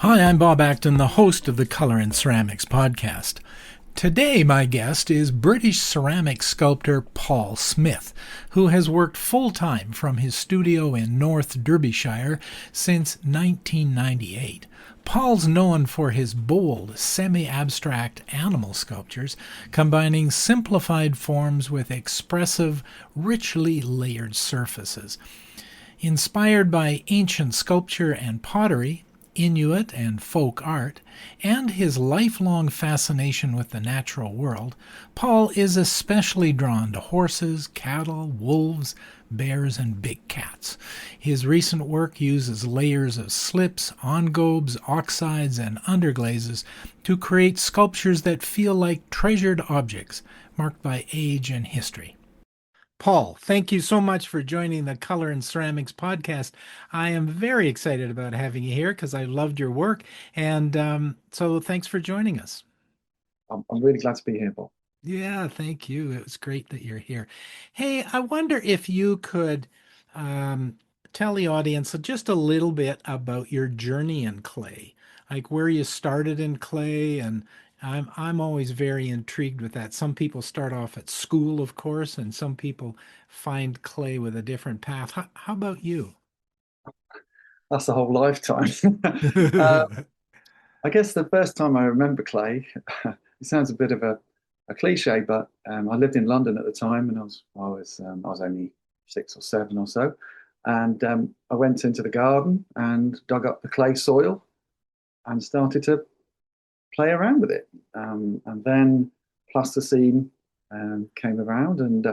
Hi, I'm Bob Acton, the host of the Color and Ceramics podcast. Today, my guest is British ceramic sculptor Paul Smith, who has worked full-time from his studio in North Derbyshire since 1998. Paul's known for his bold, semi-abstract animal sculptures, combining simplified forms with expressive, richly layered surfaces. Inspired by ancient sculpture and pottery, Inuit and folk art, and his lifelong fascination with the natural world, Paul is especially drawn to horses, cattle, wolves, bears, and big cats. His recent work uses layers of slips, engobes, oxides, and underglazes to create sculptures that feel like treasured objects marked by age and history. Paul, thank you so much for joining the Color and Ceramics podcast. I am very excited about having you here because I loved your work. And so thanks for joining us. I'm really glad to be here, Bob. Yeah, thank you. It was great that you're here. Hey, I wonder if you could um, tell the audience just a little bit about your journey in clay, like where you started in clay, and I'm always very intrigued with that. Some people start off at school, of course, and some people find clay with a different path. How about you? That's a whole lifetime. I guess the first time I remember clay, it sounds a bit of a cliche, but I lived in London at the time, and I was only 6 or 7 or so, and I went into the garden and dug up the clay soil and started to play around with it, and then plasticine came around, and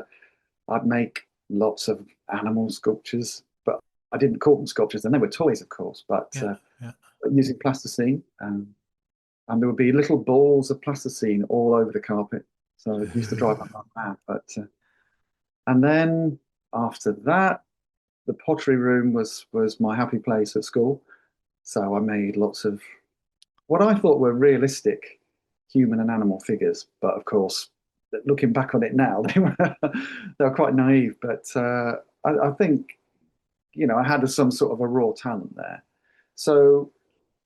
I'd make lots of animal sculptures, but I didn't call them sculptures, and they were toys, of course, but Yeah, yeah. using plasticine. And there would be little balls of plasticine all over the carpet. So it used to drive my mum mad. And then after that, the pottery room was my happy place at school. So I made lots of what I thought were realistic human and animal figures. But of course, looking back on it now, they were quite naive. But I think I had some sort of a raw talent there. So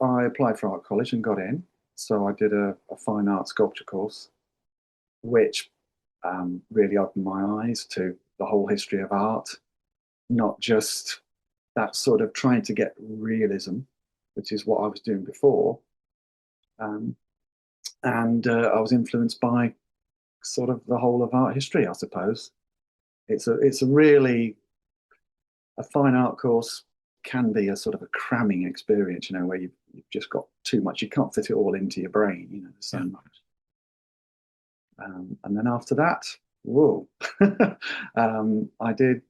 I applied for art college and got in. So I did a fine art sculpture course, which really opened my eyes to the whole history of art, not just that sort of trying to get realism, which is what I was doing before. Um, and I was influenced by sort of the whole of art history, I suppose. It's a really a fine art course can be a sort of a cramming experience, where you've just got too much. You can't fit it all into your brain, there's so Yeah. much. And then after that, whoa, I did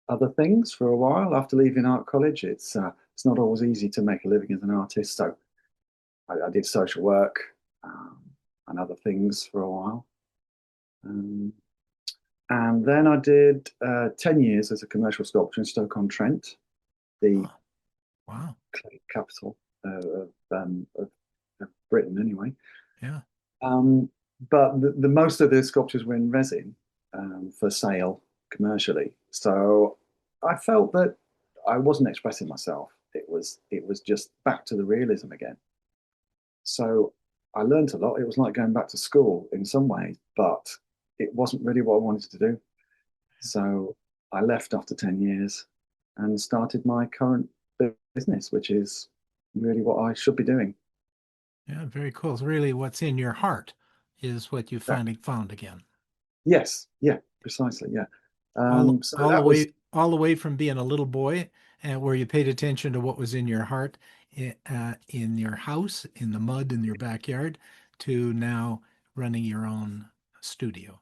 other things for a while after leaving art college. It's not always easy to make a living as an artist, so I did social work and other things for a while. Um, and then I did 10 years as a commercial sculptor in Stoke-on-Trent, the Oh, wow. clay capital of Britain, anyway. Yeah. Um, but the most of the sculptures were in resin for sale commercially. So I felt that I wasn't expressing myself. It was just back to the realism again. So I learned a lot. It was like going back to school in some ways, but it wasn't really what I wanted to do. So I left after 10 years and started my current business, which is really what I should be doing. Yeah, very cool. It's really what's in your heart is what you finally found again. Yes, yeah, precisely, yeah. All So all the that was, way from being a little boy, where you paid attention to what was in your heart, in your house, in the mud in your backyard, to now running your own studio.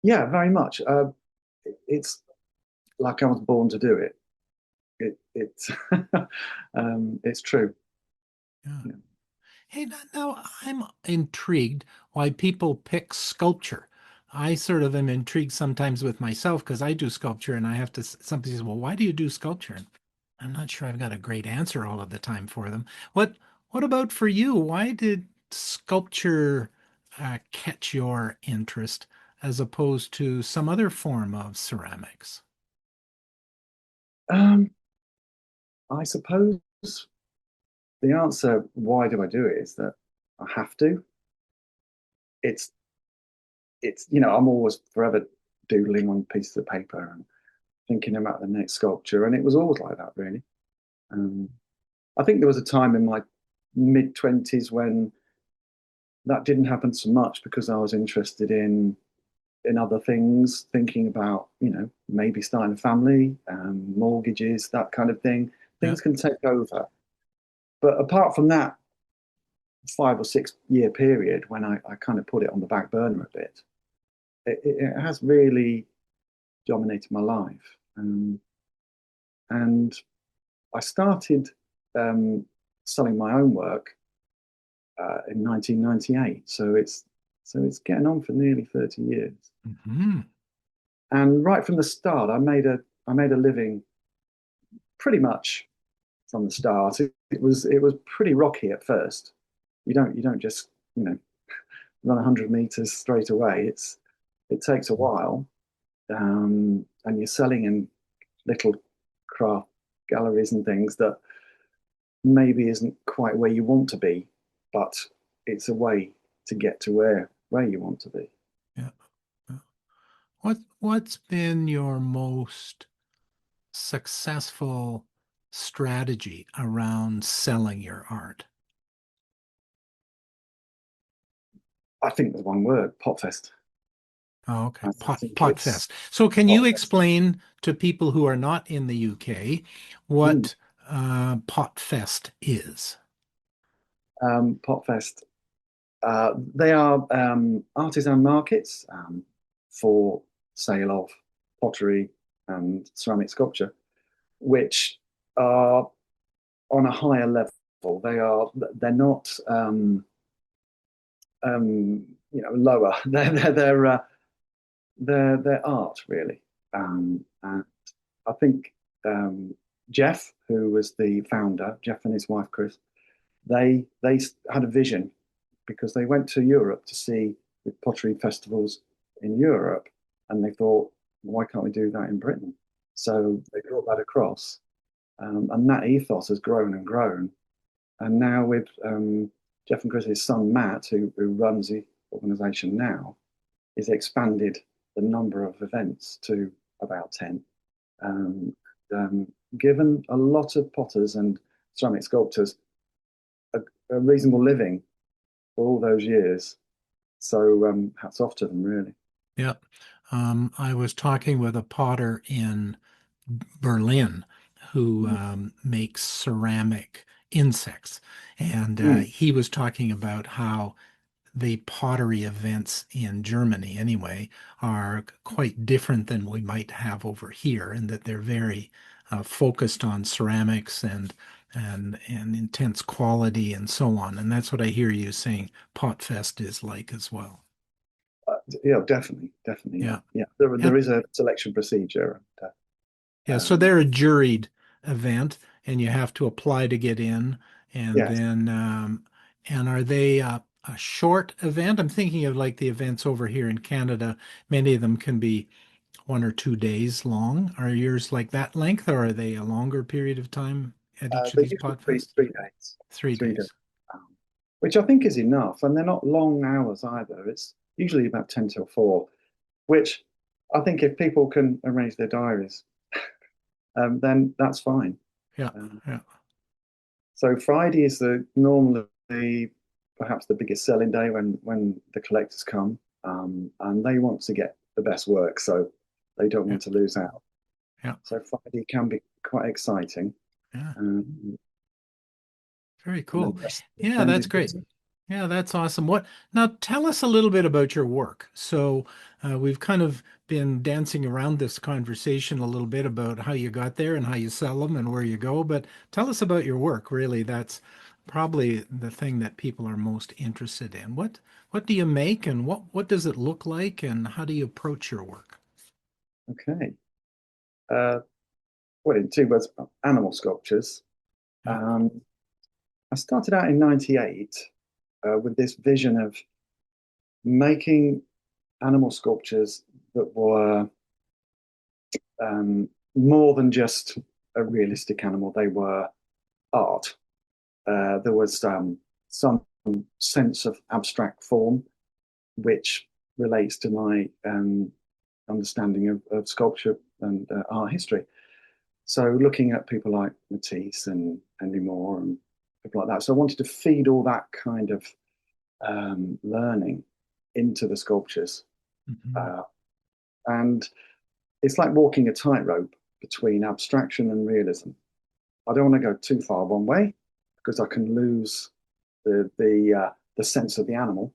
yeah, very much. It's like I was born to do it. It's it's true. Yeah. Yeah. Hey, now I'm intrigued why people pick sculpture. I sort of am intrigued sometimes with myself because I do sculpture and I have to, somebody says, well, why do you do sculpture? And I'm not sure I've got a great answer all of the time for them. What about for you? Why did sculpture catch your interest as opposed to some other form of ceramics? Um, I suppose the answer, why do I do it, is that I have to. It's I'm always forever doodling on pieces of paper and thinking about the next sculpture, and it was always like that, really. Um, I think there was a time in my mid-20s when that didn't happen so much because I was interested in other things, thinking about, maybe starting a family, mortgages, that kind of thing. Yeah. Things can take over. But apart from that 5 or 6 year period when I kind of put it on the back burner a bit, it has really dominated my life. And I started um, selling my own work in 1998. So it's getting on for nearly 30 years. Hmm. And right from the start, I made a living pretty much from the start. It was pretty rocky at first. You don't just run 100 meters straight away. It takes a while, and you're selling in little craft galleries and things that maybe isn't quite where you want to be, but it's a way to get to where you want to be. Yeah. Yeah. What's been your most successful strategy around selling your art? I think there's one word: Potfest. Oh, okay. I Pot think pot it's fest. So can you Potfest. explain to people who are not in the UK Mm. what pot fest is? Potfest. They are artisan markets for sale of pottery and ceramic sculpture, which are on a higher level. They're not lower. They're art really. And I think Jeff, who was the founder, Jeff and his wife Chris, they had a vision because they went to Europe to see the pottery festivals in Europe, and they thought, why can't we do that in Britain? So they brought that across, and that ethos has grown and grown. And now with Jeff and Chris's son Matt, who runs the organisation now, is expanded the number of events to about 10. Um, Given a lot of potters and ceramic sculptors a, a reasonable living for all those years. So hats off to them, really. Yep. I was talking with a potter in Berlin who Mm. makes ceramic insects. And Mm. he was talking about how the pottery events in Germany, anyway, are quite different than we might have over here, and that they're very focused on ceramics and intense quality and so on. And that's what I hear you saying Potfest is like as well. Yeah, definitely, yeah, Yeah. yeah. There And is a selection procedure. yeah, so Um, they're a juried event, and you have to apply to get in. And yes, then, and are they a short event? I'm thinking of like the events over here in Canada. Many of them can be 1 or 2 days long. Are yours like that length, or are they a longer period of time at each of they these used to be podfests? 3 days, Three 3 days, days. um, which I think is enough, and they're not long hours either. It's usually about 10 till 4, which I think if people can arrange their diaries, then that's fine. Yeah, Um, yeah, So Friday is normally perhaps the biggest selling day when the collectors come, and they want to get the best work, so they don't yeah, want to lose out. yeah, So Friday can be quite exciting, yeah. um, Very and then cool. the rest of the Yeah, weekend that's is great. busy. Yeah, that's awesome. What now? Tell us a little bit about your work. So, we've kind of been dancing around this conversation a little bit about how you got there and how you sell them and where you go, but tell us about your work. Really, that's probably the thing that people are most interested in. What do you make and what does it look like and how do you approach your work? Okay. Uh, well, in 2 words, animal sculptures. Yeah. Um, I started out in '98 with this vision of making animal sculptures that were more than just a realistic animal. They were art. there was some sense of abstract form, which relates to my understanding of sculpture and art history. So looking at people like Matisse and Henry Moore and people like that. So I wanted to feed all that kind of learning into the sculptures. Mhm. Uh, and it's like walking a tightrope between abstraction and realism. I don't want to go too far one way because I can lose the sense of the animal.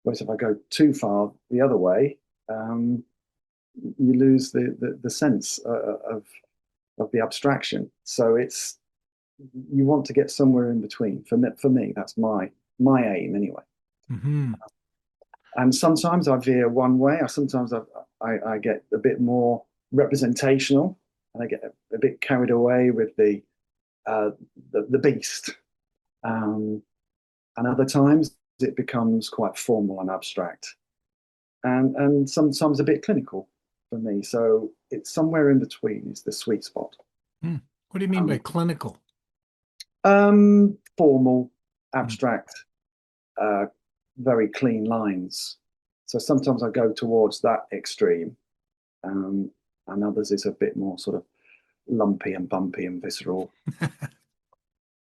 Whereas if I go too far the other way, you lose the sense of the abstraction. So it's you want to get somewhere in between. For me, that's my aim anyway. Mhm. And sometimes I veer one way. Sometimes I get a bit more representational, and I get a bit carried away with uh, the beast. Um, and other times it becomes quite formal and abstract, and sometimes a bit clinical for me. So it's somewhere in between is the sweet spot. Hmm. What do you mean by Um, clinical? Formal, Hmm. abstract, uh, very clean lines. So sometimes I go towards that extreme, um, and others is a bit more sort of lumpy and bumpy and visceral.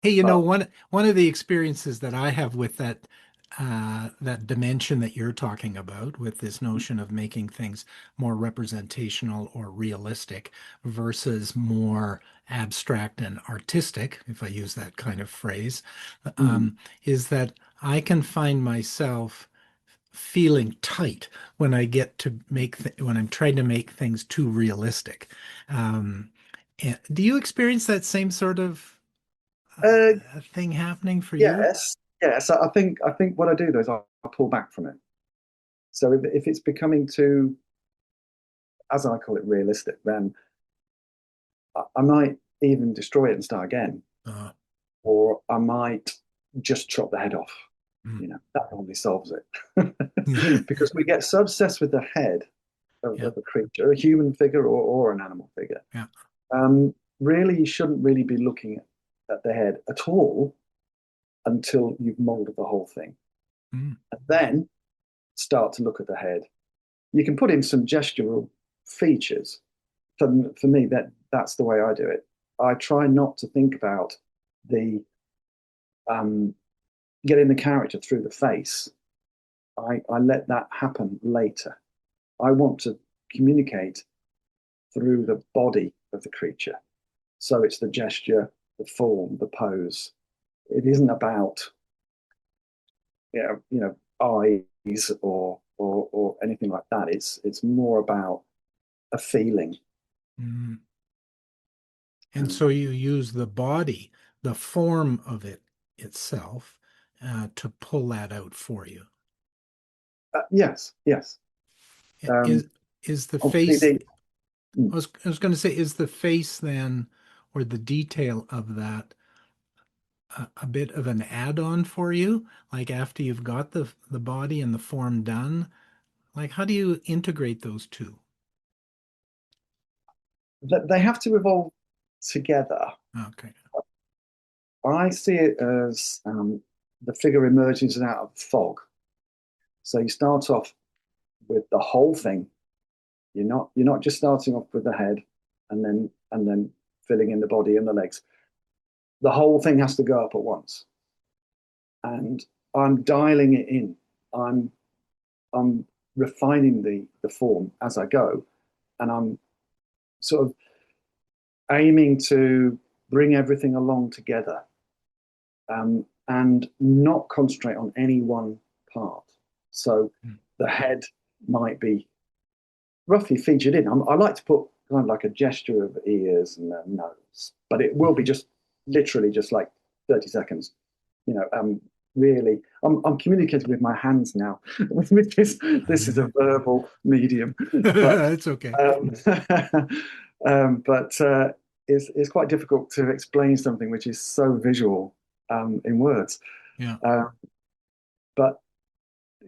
Hey, But one of the experiences that I have with that dimension that you're talking about, with this notion of making things more representational or realistic versus more abstract and artistic, if I use that kind of phrase, mm, is that I can find myself feeling tight when I get to when I'm trying to make things too realistic. Do you experience that same sort of uh, thing happening for you? yes, yes. I think what I do though is I pull back from it. So if it's becoming too, as I call it, realistic, then I might even destroy it and start again, Uh, or I might just chop the head off. mm. That normally solves it, because we get so obsessed with the head Yeah, of a creature, a human figure or an animal figure. yeah. Really, you shouldn't really be looking at the head at all until you've molded the whole thing, Mm, and then start to look at the head. You can put in some gestural features. For me, that's the way I do it. I try not to think about the um, getting the character through the face. I let that happen later. I want to communicate through the body of the creature. So it's the gesture, the form, the pose. It isn't about eyes or anything like that. It's more about a feeling. mm. And Um, so you use the body, the form of it itself, to pull that out for you. yes, yes. Is Um, is the obviously, face, mm, I was going to say, is the face then, or the detail of that, a bit of an add-on for you? Like after you've got the body and the form done, like how do you integrate those two? they have to evolve together. Okay. I see it as the figure emerges out of fog. So you start off with the whole thing. You're not just starting off with the head and then filling in the body and the legs. The whole thing has to go up at once. And I'm dialing it in. I'm I'm refining the form as I go, and I'm sort of aiming to bring everything along together, and not concentrate on any one part. So Mm. the head might be roughly featured in. I like to put kind of like a gesture of ears and a nose, but it will be Mhm. just literally just like 30 seconds. You know, really, I'm communicating with my hands now. With this is a verbal medium, but It's okay. um, but it's quite difficult to explain something which is so visual in words. Yeah. Uh, but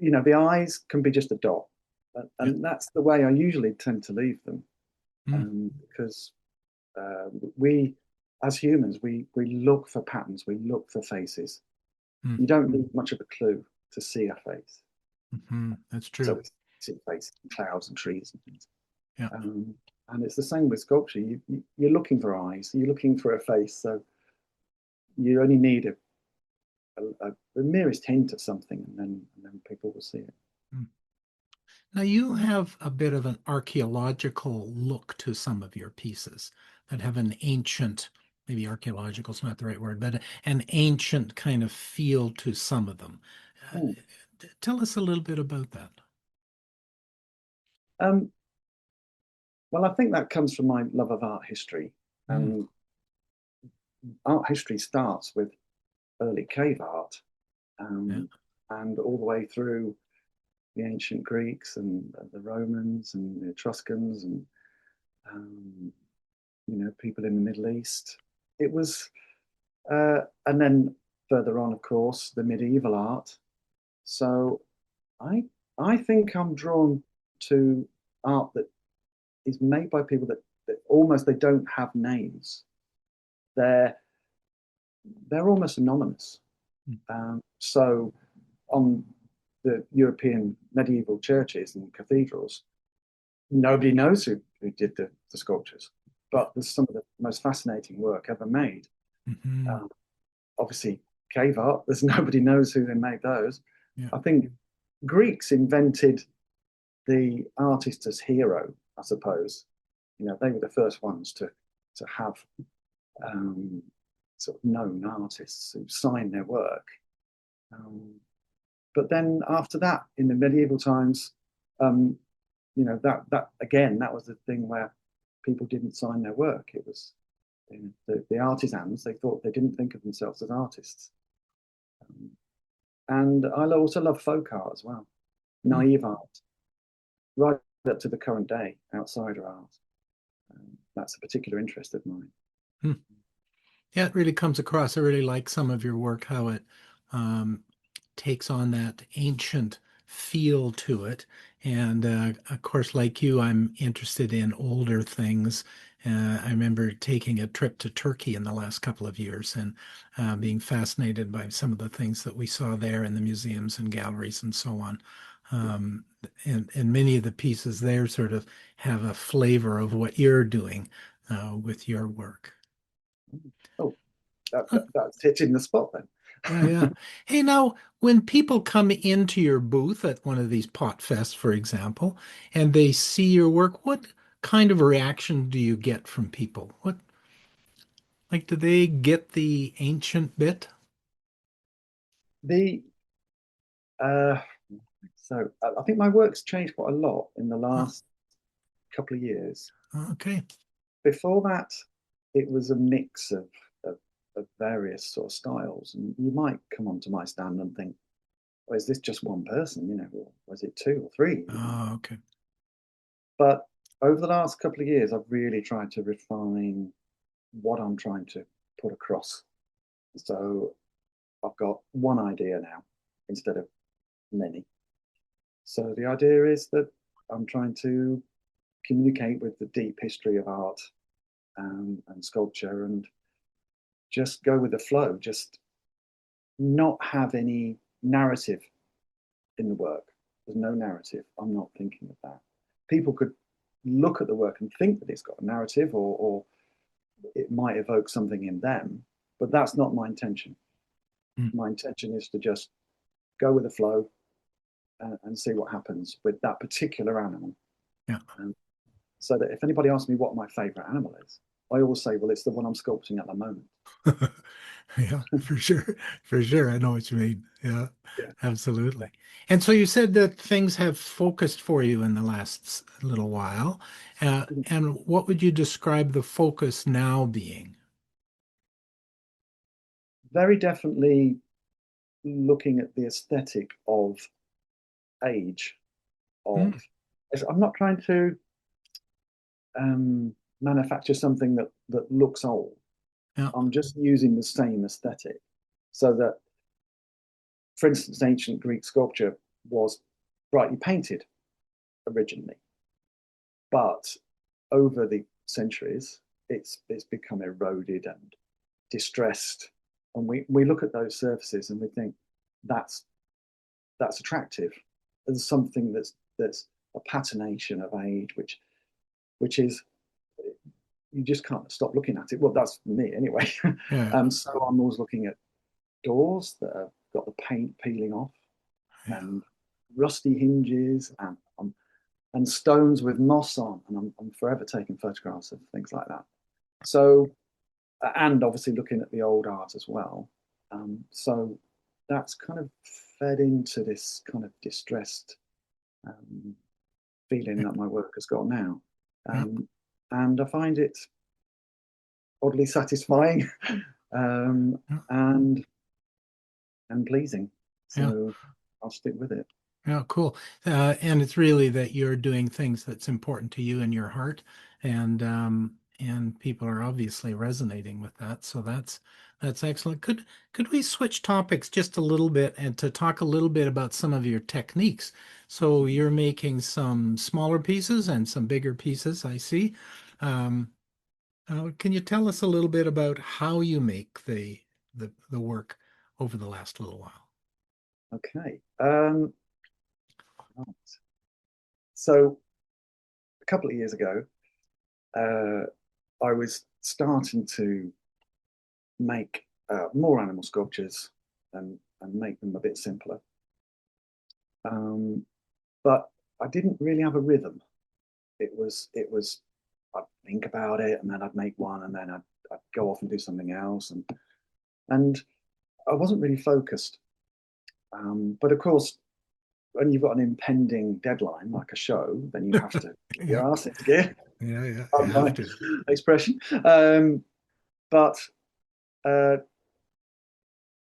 the eyes can be just a dot, Yeah. and that's the way I usually tend to leave them, Mm. because we as humans, we look for patterns, we look for faces. Mm. You don't need much of a clue to see a face. That's So true. we see faces in clouds and trees and things. Yeah. And it's the same with sculpture. You're looking for eyes, you're looking for a face. So you only need the merest hint of something, and then people will see it. Mm. Now you have a bit of an archaeological look to some of your pieces that have an ancient, maybe archaeological is not the right word, but an ancient kind of feel to some of them. Uh, Hmm. Tell us a little bit about that. Um, well, I think that comes from my love of art history. Mm. And art history starts with early cave art, Yeah. and all the way through the ancient Greeks and the Romans and the Etruscans and um, people in the Middle East. It was, and then further on, of course, the medieval art. So I I think I'm drawn to art that is made by people that almost they don't have names. They're they're almost anonymous. Mm. So on the European medieval churches and cathedrals, nobody knows who did the sculptures, Yeah. but there's some of the most fascinating work ever made. Hmm. Um, Obviously, cave art, there's nobody knows who they made those. Yeah. I think Greeks invented the artist as hero, I suppose. They were the first ones to have um, sort of known artists who signed their work. Um, but then after that, in the medieval times, um, that again, that was the thing where people didn't sign their work. It was the artisans. They thought they didn't think of themselves as artists. Um, and I also love folk art as well, Mm. naive art, right up to the current day, outsider art. That's a particular interest of mine. Mm. Yeah, it really comes across. I really like some of your work, how it um, takes on that ancient feel to it. And of course, like you, I'm interested in older things. I remember taking a trip to Turkey in the last couple of years and being fascinated by some of the things that we saw there in the museums and galleries and so on. Um, and many of the pieces there sort of have a flavor of what you're doing with your work. Oh, that's hitting the spot then. Yeah, yeah. Hey, now, when people come into your booth at one of these pot fests, for example, and they see your work, what kind of reaction do you get from people? Like, do they get the ancient bit? The uh, so I think my work's changed quite a lot in the Oh, last couple of years. okay. Before that, it was a mix of various sort of styles, and you might come onto my stand and think, "Well, is this just one person? Or was it two or three? Oh, okay. But over the last couple of years, I've really tried to refine what I'm trying to put across. So I've got one idea now instead of many. So the idea is that I'm trying to communicate with the deep history of art and sculpture and just go with the flow, just not have any narrative in the work. There's no narrative. I'm not thinking of that. People could look at the work and think that it's got a narrative or it might evoke something in them, but that's not my intention. Mm. My intention is to just go with the flow and see what happens with that particular animal. Yeah. Um, so that if anybody asks me what my favorite animal is, I always say, well, it's the one I'm sculpting at the moment. Yeah, for sure. For sure. I know what you mean. Yeah, Yeah. absolutely. And so you said that things have focused for you in the last little while. And what would you describe the focus now being? Very definitely looking at the aesthetic of age of Mm. I'm not trying to manufacture something that looks old. Yeah. I'm just using the same aesthetic so that, for instance, ancient Greek sculpture was brightly painted originally, but over the centuries it's become eroded and distressed. And we look at those surfaces and we think that's attractive. There's something that's a patination of age, which is you just can't stop looking at it. Well, that's me anyway. Yeah. So I'm always looking at doors that have got the paint peeling off, Yeah. and rusty hinges, and stones with moss on, and I'm forever taking photographs of things like that. So, and obviously looking at the old art as well. So that's kind of fed into this kind of distressed feeling Yeah. that my work has got now. Yeah. And I find it oddly satisfying Yeah. and pleasing. Yeah. So I'll stick with it. Yeah, cool. And it's really that you're doing things that's important to you and your heart, and people are obviously resonating with that. So that's excellent. Could we switch topics just a little bit and to talk a little bit about some of your techniques? So you're making some smaller pieces and some bigger pieces, I see. Um, can you tell us a little bit about how you make the work over the last little while? Okay. Right. So a couple of years ago, uh, I was starting to make more animal sculptures and make them a bit simpler. But I didn't really have a rhythm. It was I'd think about it and then I'd make one and then I'd go off and do something else and I wasn't really focused. But of course, when you've got an impending deadline like a show, then you have to get Yeah, your ass into gear. yeah, yeah. You Pardon have my to. expression. But uh,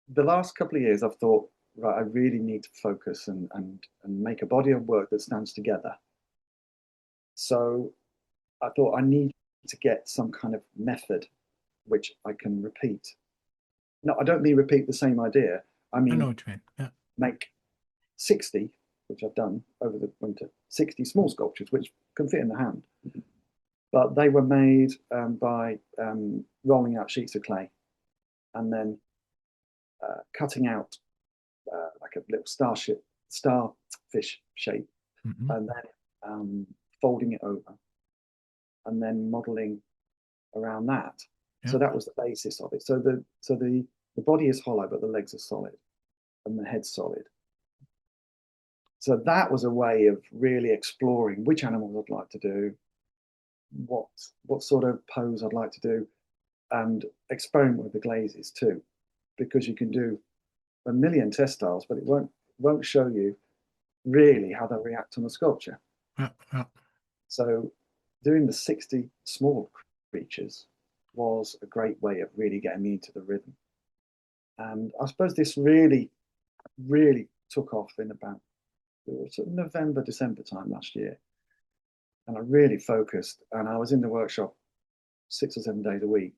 the last couple of years, I've thought, right, I really need to focus and make a body of work that stands together. So I thought I need to get some kind of method which I can repeat. No, I don't mean repeat the same idea. I I know mean what you mean. Yeah. make 60, which I've done over the winter, 60 small sculptures, which can fit in the hand. But they were made by rolling out sheets of clay and then cutting out like a little starfish shape, Hmm. and then folding it over, and then modeling around that. Yeah. So that was the basis of it. So the body is hollow, but the legs are solid, and the head's solid. So that was a way of really exploring which animals I'd like to do, what sort of pose I'd like to do, and experiment with the glazes too, because you can do a million test styles, but it won't show you really how they react on a sculpture. Yeah. Yeah. So doing the 60 small creatures was a great way of really getting me into the rhythm. And I suppose this really, really took off in about sort of November, December time last year. And I really focused and I was in the workshop 6 or 7 days a week,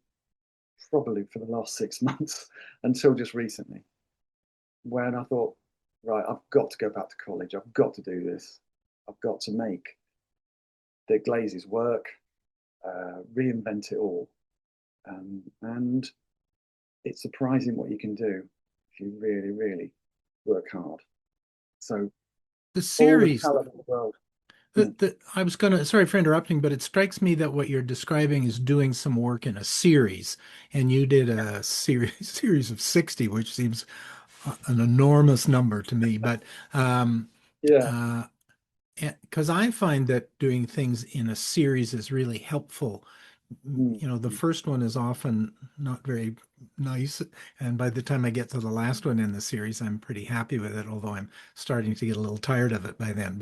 probably for the last 6 months until just recently, when I thought, right, I've got to go back to college. I've got to do this. I've got to make the glazes work, reinvent it all. And it's surprising what you can do if you really, really work hard. So The all the series, talent in the world. Mm, I was gonna, sorry for interrupting, but it strikes me that what you're describing is doing some work in a series, and you did a series of 60, which seems an enormous number to me. But yeah. uh, because I find that doing things in a series is really helpful. Mm, The first one is often not very nice, and by the time I get to the last one in the series, I'm pretty happy with it, although I'm starting to get a little tired of it by then.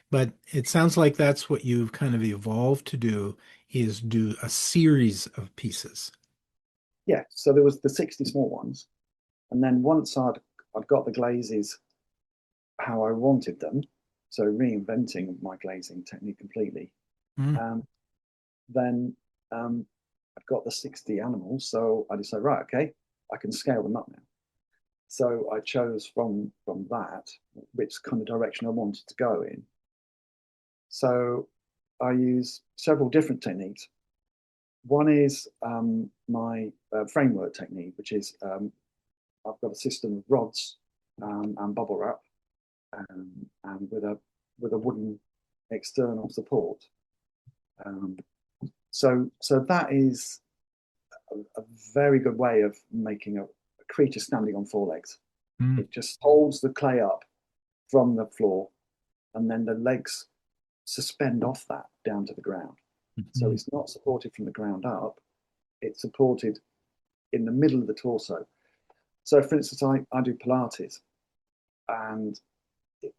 But it sounds like that's what you've kind of evolved to do is do a series of pieces. yeah. So there was the 60 small ones. And then once I'd got the glazes how I wanted them, so reinventing my glazing technique completely, Mm, um, then I've got the 60 animals. So I decided, right, okay, I can scale them up now. So I chose from that which kind of direction I wanted to go in. So I use several different techniques. One is my framework technique, which is I've got a system of rods and bubble wrap, and with a wooden external support. Um, so that is a very good way of making a creature standing on four legs. Mm. It just holds the clay up from the floor, and then the legs suspend off that down to the ground. So Mhm. it's not supported from the ground up, it's supported in the middle of the torso. So, for instance, I do Pilates, and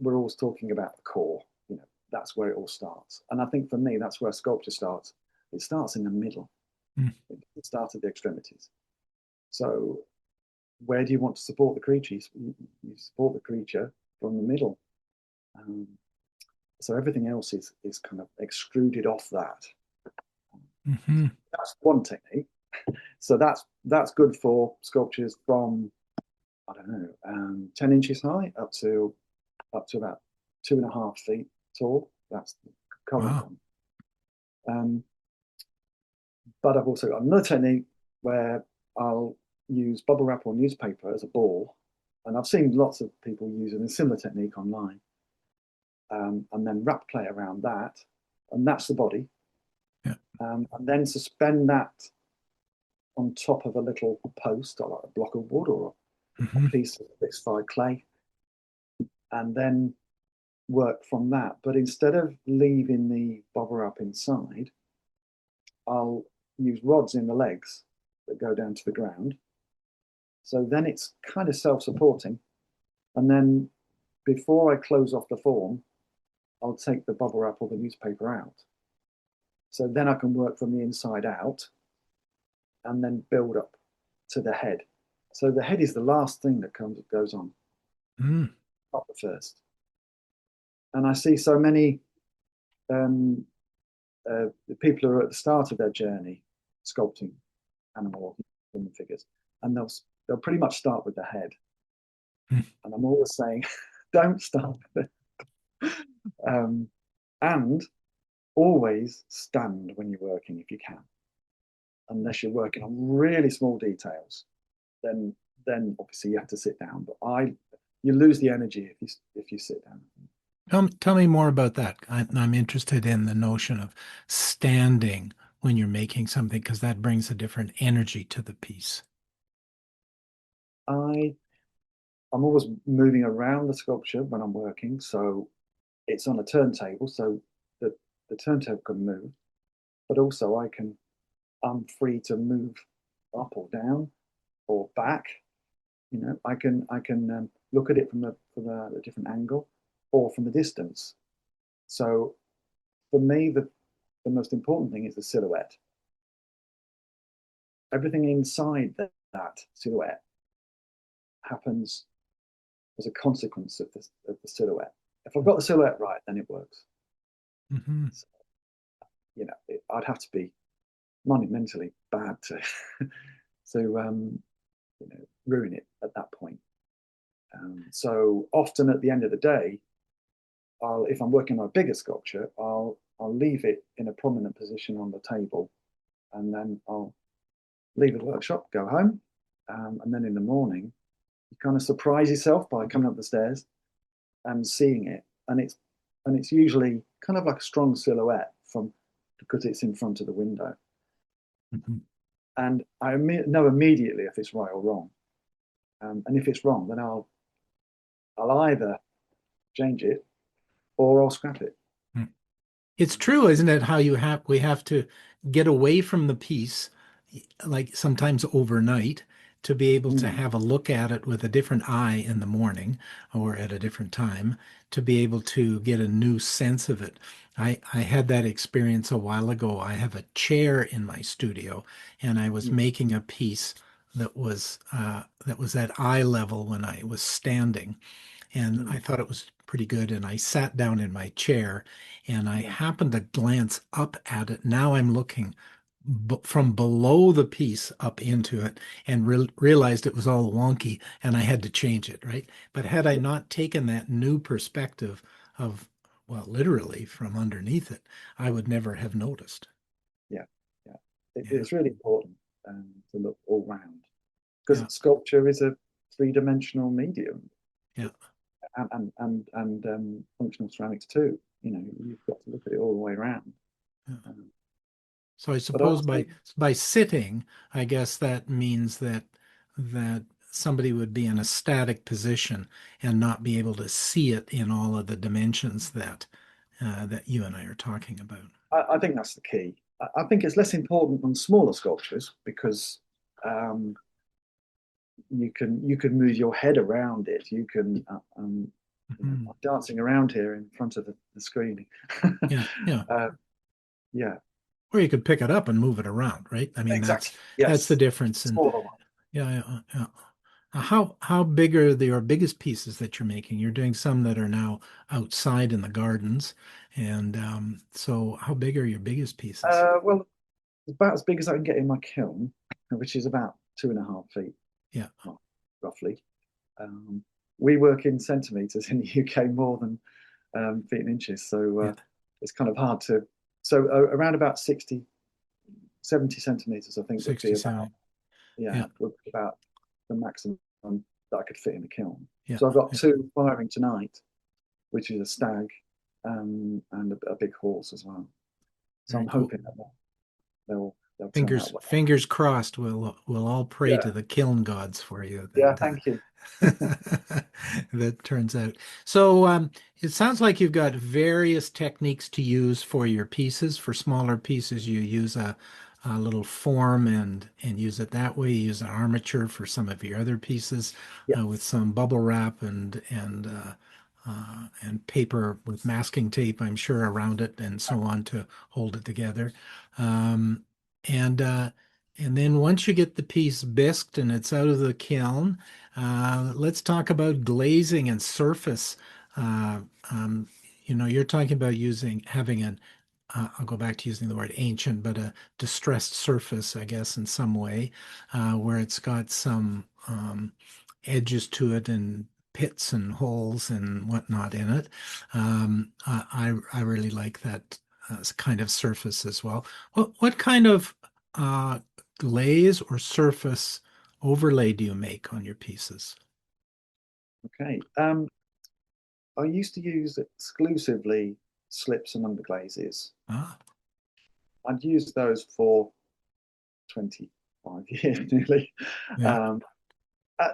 we're always talking about the core. That's where it all starts. And I think for me, that's where sculpture starts. It starts in the middle. Mm. It starts at the extremities. So, where do you want to support the creature? You support the creature from the middle. Um, so everything else is kind of extruded off that. Mhm. That's one technique. So that's good for sculptures from, I don't know, 10 inches high up to about 2.5 feet tall. That's the current Wow. one. But I've also got another technique where I'll use bubble wrap or newspaper as a ball, and I've seen lots of people using a similar technique online, and then wrap clay around that, and that's the body, Yeah. and then suspend that on top of a little post, or like a block of wood, or a Mhm. piece of lixified clay, and then work from that. But instead of leaving the bubble wrap inside, I'll use rods in the legs that go down to the ground. So then it's kind of self-supporting. And then before I close off the form, I'll take the bubble wrap or the newspaper out. So then I can work from the inside out and then build up to the head. So the head is the last thing that goes on, Mm. not the first. And I see so many um, people who are at the start of their journey sculpting animal human figures, and they'll pretty much start with the head. Mm. And I'm always saying, don't start with it. And always stand when you're working if you can, unless you're working on really small details. Then obviously you have to sit down. But you lose the energy if you sit down. Tell me more about that. I'm interested in the notion of standing when you're making something because that brings a different energy to the piece. I I'm always moving around the sculpture when I'm working, so it's on a turntable, so the turntable can move, but also I'm free to move up or down or back. I can look at it from a different angle or from a distance. So for me, the most important thing is the silhouette. Everything inside that silhouette happens as a consequence of the silhouette. If I've got the silhouette right, then it works. Hmm. So, I'd have to be monumentally bad to to ruin it at that point. So often at the end of the day, if I'm working on a bigger sculpture, I'll leave it in a prominent position on the table, and then I'll leave the workshop, go home, and then in the morning, you kind of surprise yourself by coming up the stairs and seeing it, and it's usually kind of like a strong silhouette from because it's in front of the window, Hmm. and I know immediately if it's right or wrong, and if it's wrong, then I'll either change it or I'll scrap it. It's true, isn't it? How we have to get away from the piece, like sometimes overnight, to be able to Mm, have a look at it with a different eye in the morning or at a different time, to be able to get a new sense of it. I had that experience a while ago. I have a chair in my studio, and I was mm, making a piece that was at eye level when I was standing and I mm, thought it was pretty good. And I sat down in my chair and I yeah, happened to glance up at it. Now I'm looking from below the piece up into it and realized it was all wonky and I had to change it, right? But had I yeah, not taken that new perspective of, well, literally from underneath it, I would never have noticed. yeah, yeah. Yeah. it's really important to look all round because Yeah. sculpture is a three-dimensional medium, Yeah. and functional ceramics too. You've got to look at it all the way around. Yeah. Um, So I but suppose also, by sitting, I guess that means that somebody would be in a static position and not be able to see it in all of the dimensions that you and I are talking about. I think that's the key. I think it's less important on smaller sculptures because um, you can move your head around it. Mhm. I'm dancing around here in front of the screen. Yeah, yeah. uh, yeah, Or you could pick it up and move it around, right? I mean, that's exactly. that's the Yes, difference. And smaller one. yeah, yeah, yeah. How big are your biggest pieces that you're making? You're doing some that are now outside in the gardens, and so how big are your biggest pieces? Well, it's about as big as I can get in my kiln, which is about 2.5 feet, Yeah, well, roughly. Um, we work in centimeters in the UK more than feet and inches, so yeah, it's kind of hard to. So around about 60, 70 centimeters, I think, would be 67. about, yeah, Yeah, would be about the maximum that I could fit in the kiln. yeah, So I've got yeah. two firing tonight, which is a stag and a big horse as well. So Very I'm cool. hoping that they'll turn out Fingers well. fingers crossed. We'll all pray to Yeah, the kiln gods for you yeah. that Thank you. that turns out. So it sounds like you've got various techniques to use for your pieces. For smaller pieces, you use a little form and use it that way. You use an armature for some of your other pieces Yeah. with some bubble wrap and paper with masking tape, I'm sure, around it and so on to hold it together. Um, and uh, and then once you get the piece bisqued and it's out of the kiln, let's talk about glazing and surface. Uh, um, you're talking about having I'll go back to using the word ancient, but a distressed surface, I guess, in some way, where it's got some edges to it and pits and holes and whatnot in it. I really like that kind of surface as well. What kind of uh, glaze or surface overlay do you make on your pieces? Okay. I used to use exclusively slips and underglazes. Ah, I'd used those for 25 years nearly, yeah, um,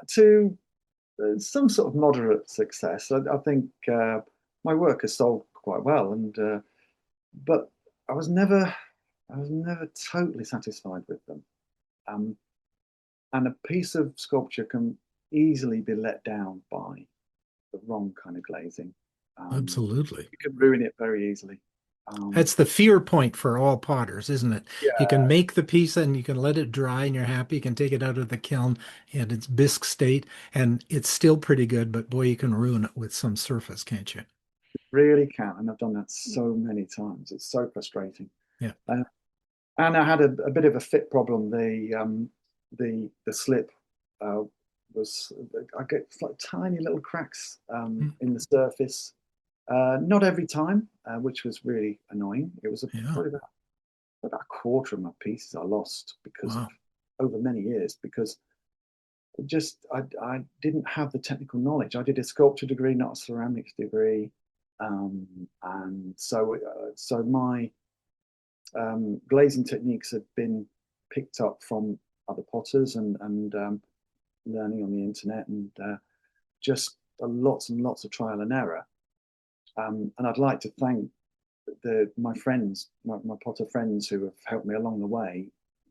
to some sort of moderate success. I think my work has sold quite well, and but I was never, I was never totally satisfied with them. Um, and a piece of sculpture can easily be let down by the wrong kind of glazing. absolutely. You can ruin it very easily. Um, That's the fear point for all potters, isn't it? You can yeah, make the piece and you can let it dry and you're happy. You can take it out of the kiln and it's bisque state and it's still pretty good, but boy, you can ruin it with some surface, can't you? really can, and I've done that so many times. It's so frustrating. Yeah. Uh, and I had a bit of a fit problem. The slip uh, was I get like tiny little cracks Mm, in the surface. Not every time, which was really annoying. It was yeah. probably about a quarter of my pieces I lost because of Wow. over many years because I didn't have the technical knowledge. I did a sculpture degree, not a ceramics degree, and so my glazing techniques had been picked up from other potters and learning on the internet and just lots and lots of trial and error. And I'd like to thank my friends, my potter friends, who have helped me along the way,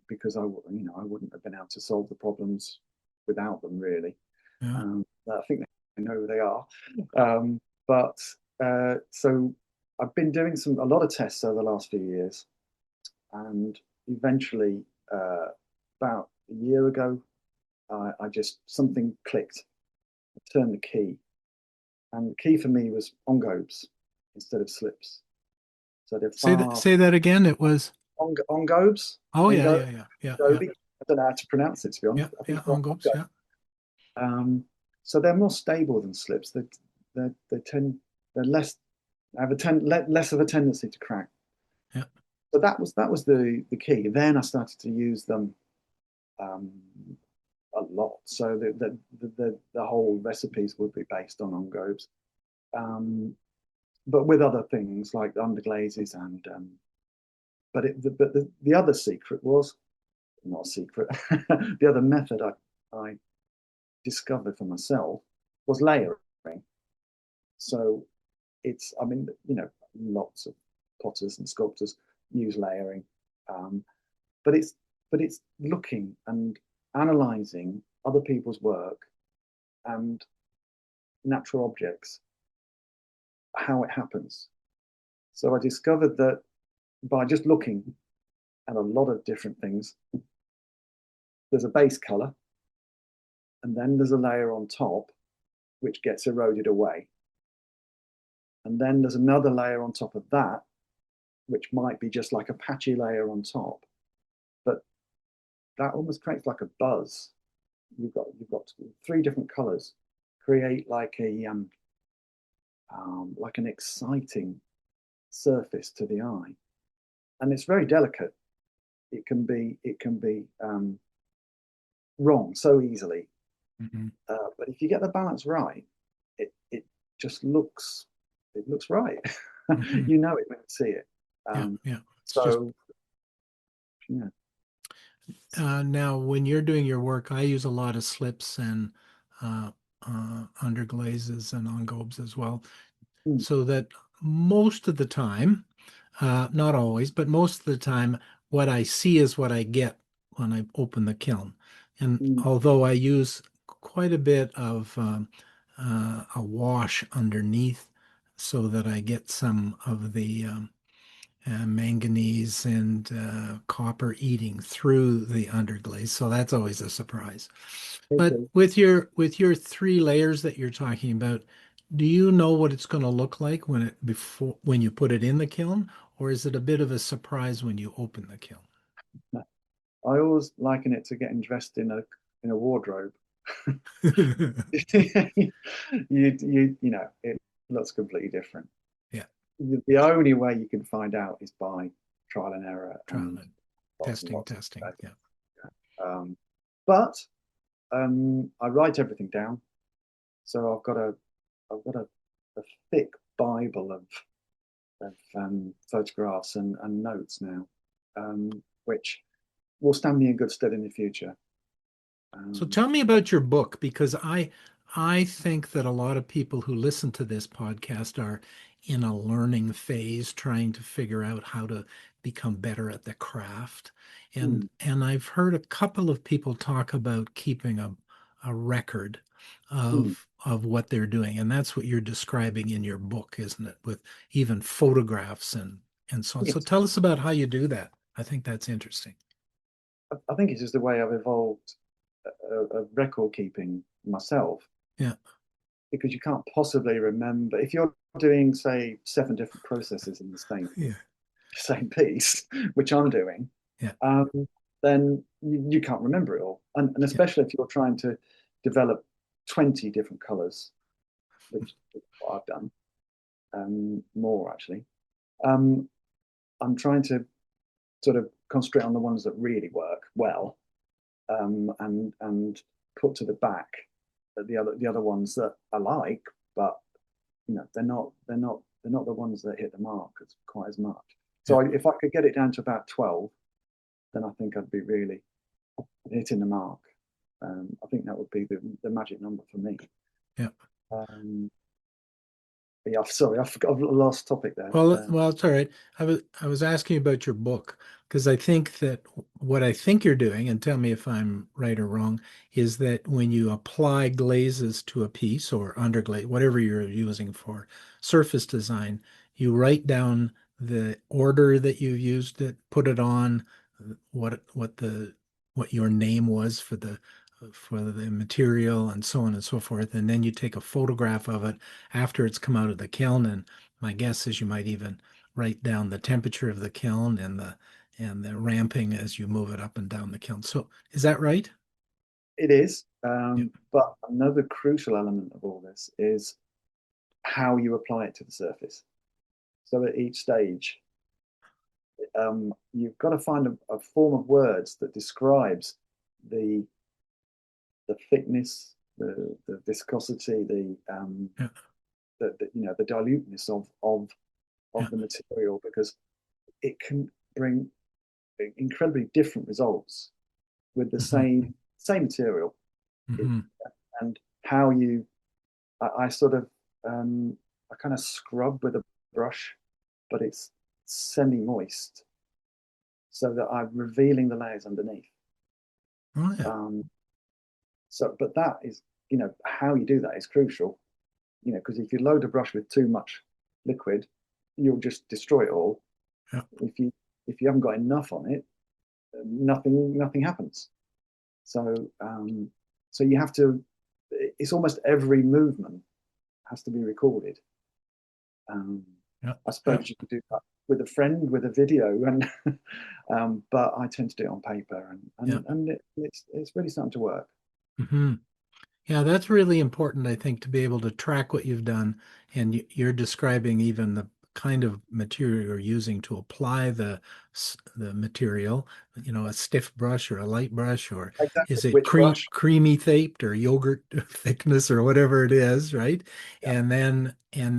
because I wouldn't have been able to solve the problems without them really. Yeah. I think they know who they are. But so I've been doing a lot of tests over the last few years, and eventually, about a year ago, I just something clicked. I turned the key, and the key for me was engobes instead of slips. So they're Say that far say that again. It was engobes, oh yeah, engo, yeah, yeah, yeah, yeah, engobe. I don't know how to pronounce it, to be yeah, honest. I think yeah, it's engobes, engobe. yeah, So they're more stable than slips. They tend they're less have less of a tendency to crack. yeah. So that was the key. Then I started to use them um, a lot. So the whole recipes would be based on engobes, but with other things like underglazes and but the other secret was not a secret. The other method I discovered for myself was layering. So I mean, lots of potters and sculptors use layering, um, but it's looking and analyzing other people's work and natural objects, how it happens. So I discovered that by just looking at a lot of different things, there's a base color, and then there's a layer on top which gets eroded away. And then there's another layer on top of that, which might be just like a patchy layer on top. But that almost creates like a buzz. You've got three different colors create like an exciting surface to the eye, and it's very delicate. It can be wrong so easily, Hmm. but if you get the balance right, it just looks right. Hmm. You know it when you see it. Yeah, Um, yeah. It's just so yeah. now when you're doing your work, I use a lot of slips and uh, underglazes and engobes as well, Mm, so that most of the time, not always, but most of the time, what I see is what I get when I open the kiln. And mm, although I use quite a bit of a wash underneath so that I get some of the manganese and copper eating through the underglaze, so that's always a surprise. But okay. with your three layers that you're talking about, do you know what it's going to look like when you put it in the kiln, or is it a bit of a surprise when you open the kiln? I always liken it to getting dressed in a wardrobe. It looks completely different. Yeah, The only way you can find out is by trial and error trial and and lots and testing, lots of testing. mistakes. Yeah. Um, but I write everything down, so I've got a thick Bible of photographs and notes now, which will stand me in good stead in the future. So Um, tell me about your book because I think that a lot of people who listen to this podcast are in a learning phase trying to figure out how to become better at the craft. And hmm, and I've heard a couple of people talk about keeping a record hmm, of what they're doing. And that's what you're describing in your book, isn't it? With even photographs and so on. So yes, tell us about how you do that. I think that's interesting. I think it's just the way I've evolved record keeping myself, Yeah. because you can't possibly remember if you're doing, say, seven different processes in the Yeah. same piece, which I'm doing, Yeah. um, then you can't remember it all. And Yeah. especially if you're trying to develop 20 different colors, which is what I've done, more actually. Um, I'm trying to sort of concentrate on the ones that really work well, and put to the back the other ones that I like, but they're not the ones that hit the mark as quite as much. Yeah. So if I could get it down to about 12, then I think I'd be really hitting the mark. I think that would be the magic number for me. Yeah. Um, but yeah, sorry, I forgot. I've lost topic there. Well, it's all right. I was asking about your book because I think that what I think you're doing, and tell me if I'm right or wrong, is that when you apply glazes to a piece or underglaze, whatever you're using for surface design, you write down the order that you used it, put it on, what your name was for the material and so on and so forth, and then you take a photograph of it after it's come out of the kiln and my guess is you might even write down the temperature of the kiln and the ramping as you move it up and down the kiln. So is that right? It is, Yeah. but another crucial element of all this is how you apply it to the surface. So at each stage, you've got to find a form of words that describes the the thickness, the viscosity, Yeah, the diluteness yeah, of the material, because it can bring incredibly different results with the hmm same material. It, hmm and how you I sort of I kind of scrub with a brush, but it's semi-moist, so that I'm revealing the layers underneath. Oh yeah, Um, but that is, how you do that is crucial. Because if you load a brush with too much liquid, you'll just destroy it all. yeah. If you haven't got enough on it, nothing happens. So so you have to. It's almost every movement has to be recorded. Um, Yeah, I yeah, suppose you could do that with a friend with a video, and but I tend to do it on paper, yeah. it's really starting to work. hmm Yeah, that's really important, I think, to be able to track what you've done. And you're describing even the kind of material you're using to apply the material, a stiff brush or a light brush, or Exactly. is it Which brush? creamy thicked or yogurt thickness or whatever it is, right? Yeah. And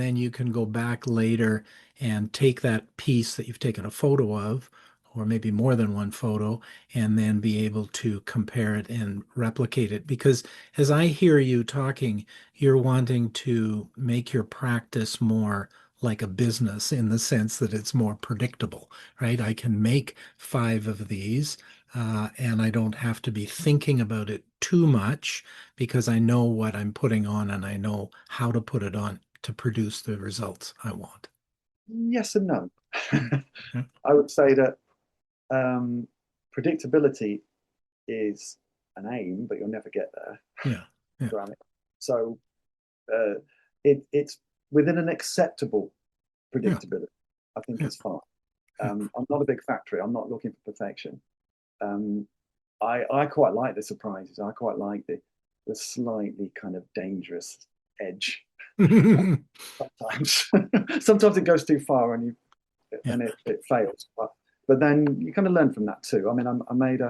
then you can go back later and take that piece that you've taken a photo of, or maybe more than one photo, and then be able to compare it and replicate it. Because as I hear you talking, you're wanting to make your practice more like a business in the sense that it's more predictable, right? I can make five of these, and I don't have to be thinking about it too much because I know what I'm putting on and I know how to put it on to produce the results I want. Yes and no. Yeah, I would say that um, predictability is an aim, but you'll never get there. yeah, yeah, Ceramic. So uh, it's within an acceptable yeah, predictability. I think yeah, it's fine. yeah. I'm not a big factory. I'm not looking for perfection. Um, I quite like the surprises. I quite like the slightly kind of dangerous edge sometimes. Sometimes it goes too far Yeah. and it fails. But then you kind of learn from that too. I mean, I made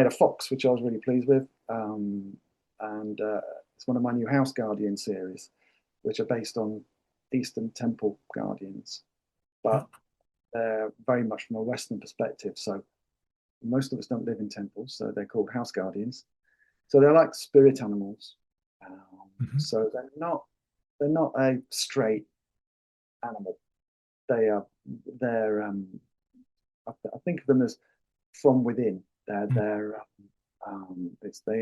a fox, which I was really pleased with, and it's one of my new House Guardian series, which are based on Eastern Temple Guardians, Yeah. but they're very much from a Western perspective. So most of us don't live in temples, so they're called House Guardians. So they're like spirit animals. Mhm. So they're not a straight animal. They are they're I think of them as from within. They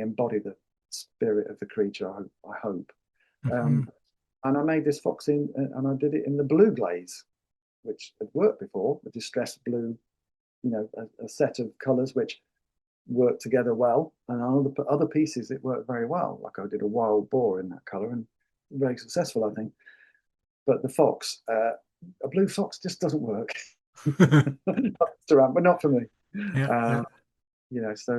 embody the spirit of the creature. I hope. Um, Mhm. and I made this fox and I did it in the blue glaze, which had worked before, the distressed blue. A set of colours which worked together well, and on other pieces it worked very well. Like I did a wild boar in that colour, and very successful, I think. But the fox, a blue fox, just doesn't work. But not for me. Yeah, Uh, yeah. so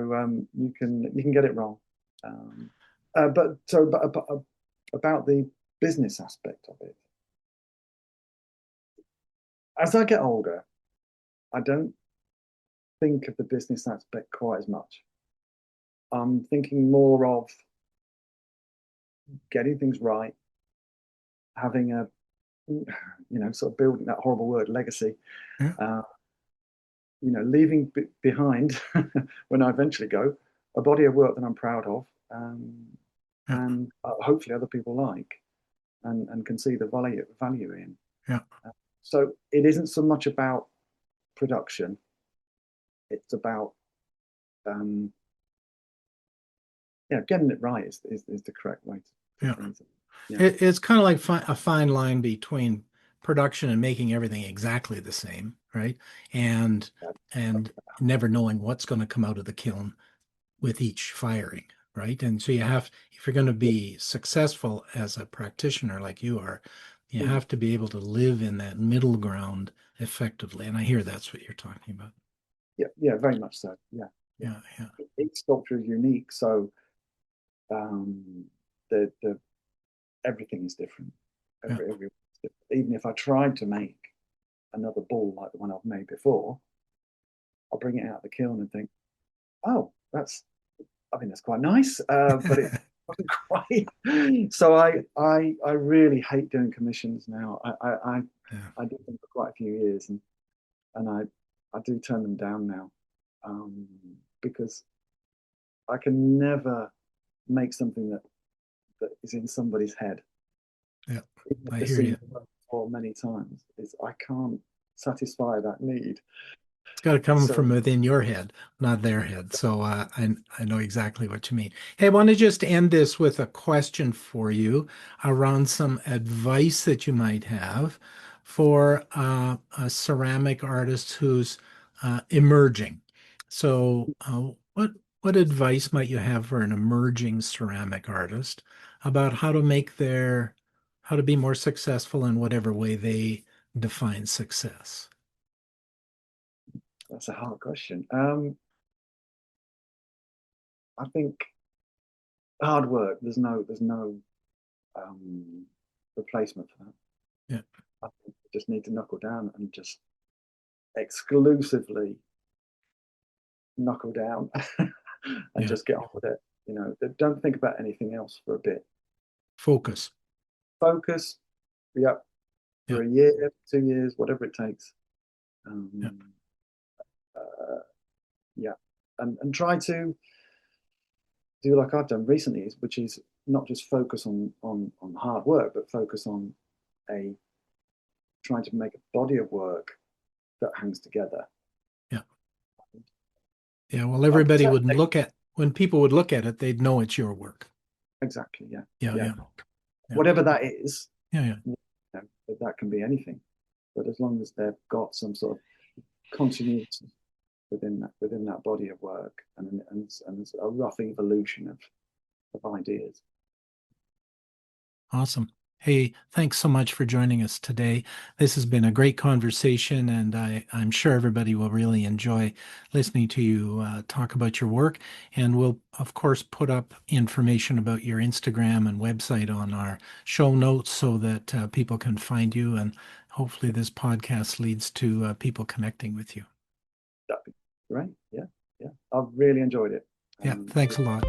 you can get it wrong. Um, but about the business aspect of it, as I get older, I don't think of the business aspect quite as much. I'm thinking more of getting things right, having sort of building that horrible word legacy, Yeah, uh, leaving behind when I eventually go a body of work that I'm proud of, yeah, and hopefully other people like and can see the value in. yeah. Uh, so it isn't so much about production; it's about um, getting it right is the correct way to Yeah. phrase it. Yeah, It's kind of like a fine line between production and making everything exactly the same, right? And yeah, and never knowing what's going to come out of the kiln with each firing, right? And so if you're going to yeah. be successful as a practitioner like you are, you Mm. have to be able to live in that middle ground effectively. And I hear that's what you're talking about. Yeah, very much so. Yeah, yeah. Yeah, yeah, Each sculpture is unique, so um, the everything is different. yeah, Every even if I tried to make another ball like the one I've made before, I'll bring it out of the kiln and think, oh, I think that's quite nice, but it wasn't quite. So I really hate doing commissions now. I did them for quite a few years, and I do turn them down now, because I can never make something that is in somebody's head. Yeah, Even if I they've hear seen you. it before many times, is I can't satisfy that need. It's got to come So from within your head, not their head. So I know exactly what you mean. Hey, I want to just end this with a question for you around some advice that you might have for a ceramic artist who's emerging. So, what advice might you have for an emerging ceramic artist about how to be more successful in whatever way they define success? that's a hard question. I think hard work. There's no um, replacement for that. Yeah, I think you just need to knuckle down and just exclusively knuckle down and yeah. just get on with it. Don't think about anything else for a bit. Focus. Focus, yeah, Yeah, for a year, 2 years, whatever it takes. yeah, Um, uh, yeah, and try to do like I've done recently, which is not just focus on hard work, but focus on a trying to make a body of work that hangs together. yeah. Yeah, well, I can everybody would certainly look at when people would look at it, they'd know it's your work. exactly, yeah, Yeah, yeah. yeah, yeah, Whatever that is, yeah, yeah. that can be anything. But as long as they've got some sort of continuity within that body of work, and a rough evolution of ideas. Awesome. Hey, thanks so much for joining us today. This has been a great conversation, and I'm sure everybody will really enjoy listening to you talk about your work. And we'll, of course, put up information about your Instagram and website on our show notes so that people can find you. And hopefully, this podcast leads to people connecting with you. That'd be great. Yeah, yeah. I've really enjoyed it. Yeah, thanks a lot.